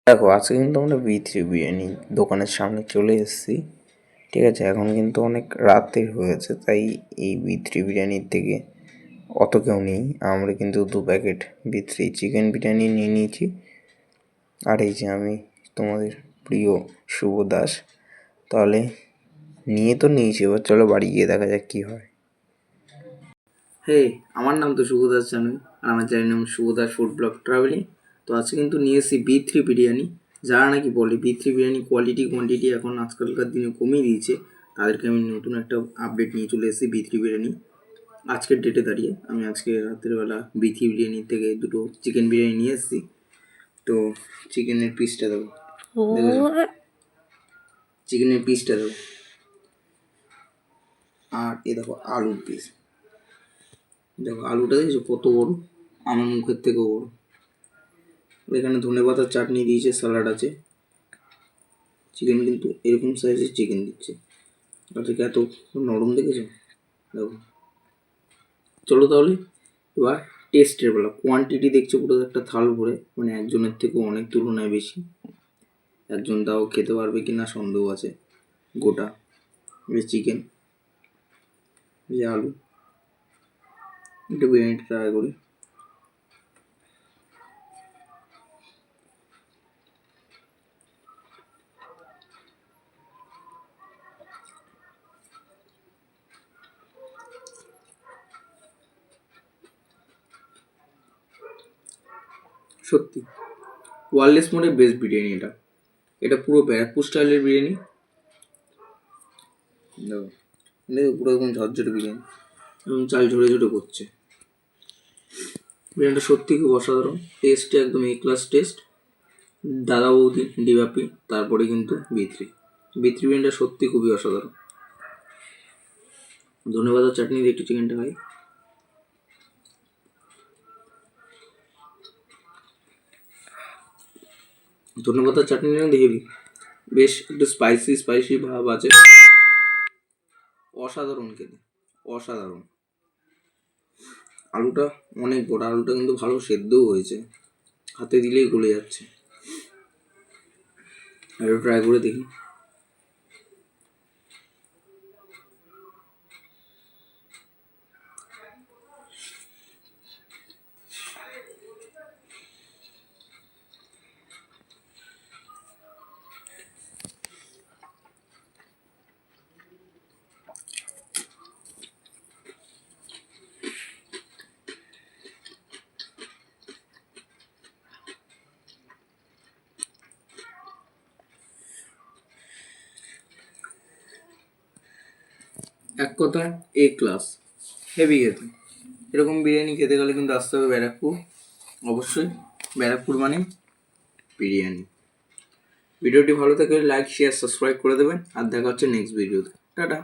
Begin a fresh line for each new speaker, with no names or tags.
দেখো আজকে কিন্তু আমরা বি3 বিরিয়ানি দোকানের সামনে চলে এসেছি। ঠিক আছে, এখন কিন্তু অনেক রাতের হয়েছে, তাই এই বি3 বিরিয়ানির থেকে অত কেউ নেই। আমরা কিন্তু 2 প্যাকেট বি3 চিকেন বিরিয়ানি নিয়ে নিয়েছি। আর এই যে আমি তোমাদের প্রিয় শুভ দাস। তাহলে নিয়ে তো নিয়েছি, এবার চলো বাড়ি গিয়ে দেখা যাক কী হয়।
হে, আমার নাম তো শুভ দাস জানোই, আর আমার চ্যানেল নাম শুভ দাস ফুড ব্লগ ট্রাভেলিং। তো আজকে কিন্তু নিয়ে এসেছি বি3 বিরিয়ানি। যারা নাকি বলে বি3 বিরিয়ানি কোয়ান্টিটি এখন আজকালকার দিনে কমিয়ে দিয়েছে, তাদেরকে আমি নতুন একটা আপডেট নিয়ে চলে এসেছি বি3 বিরিয়ানি। আজকের ডেটে দাঁড়িয়ে আমি আজকে রাত্রেবেলা বি3 বিরিয়ানি থেকে 2টো চিকেন বিরিয়ানি নিয়ে এসেছি। তো চিকেনের পিসটা দেবো, চিকেনের পিসটা দেবো, আর এ দেখো আলুর পিস। দেখো আলুটা দেখছো কত বড়, আমার মুখের থেকেও বড়। এখানে ধনেপাতার চাটনি দিয়েছে, স্যালাড আছে। চিকেন কিন্তু এরকম সাইজের চিকেন দিচ্ছে, তাদেরকে এত নরম দেখেছো। দেখো, চলো তাহলে এবার টেস্টের বেলা। কোয়ান্টিটি দেখছো পুরো একটা থাল ভরে, মানে একজনের থেকেও অনেক তুলনায় বেশি। একজন তাও খেতে পারবে কি না সন্দেহ আছে। গোটা চিকেন, যে আলু, একটু বিরিয়ানিটা ট্রাই করি। সত্যি ওয়ারলেস মোড়ের বেস্ট বিরিয়ানি এটা। এটা পুরো ব্যারাকপুর স্টাইলের বিরিয়ানি। দেখো, দেখো পুরো একদম ঝরঝরে বিরিয়ানি, এবং চাল ঝরে ঝরে করছে। বিরিয়ানিটা সত্যি খুব অসাধারণ, টেস্টে একদম এ ক্লাস টেস্ট। দাদা বৌদি ডিবাপি, তারপরে কিন্তু বি3 বিরিয়ানিটা সত্যি খুবই অসাধারণ। ধন্যবাদ। চাটনি দিয়ে একটু চিকেনটা খাই। ধন্যবাদ চাটনি দেখবি, বেশ একটু স্পাইসি ভাব আছে। অসাধারণ খেতে, অসাধারণ। আলুটা অনেক বড়, আলুটা কিন্তু ভালো সেদ্ধও হয়েছে, হাতে দিলেই গলে যাচ্ছে। একটু ট্রাই করে দেখি। এক কথায় এ ক্লাস, হেভি খেতে। এরকম বিরিয়ানি খেতে গেলে কিন্তু আসতে হবে ব্যারাকপুর। অবশ্যই ব্যারাকপুর মানে বিরিয়ানি। ভিডিওটি ভালো থাকলে লাইক শেয়ার সাবস্ক্রাইব করে দেবেন, আর দেখা হচ্ছে নেক্সট ভিডিওতে। টাটা।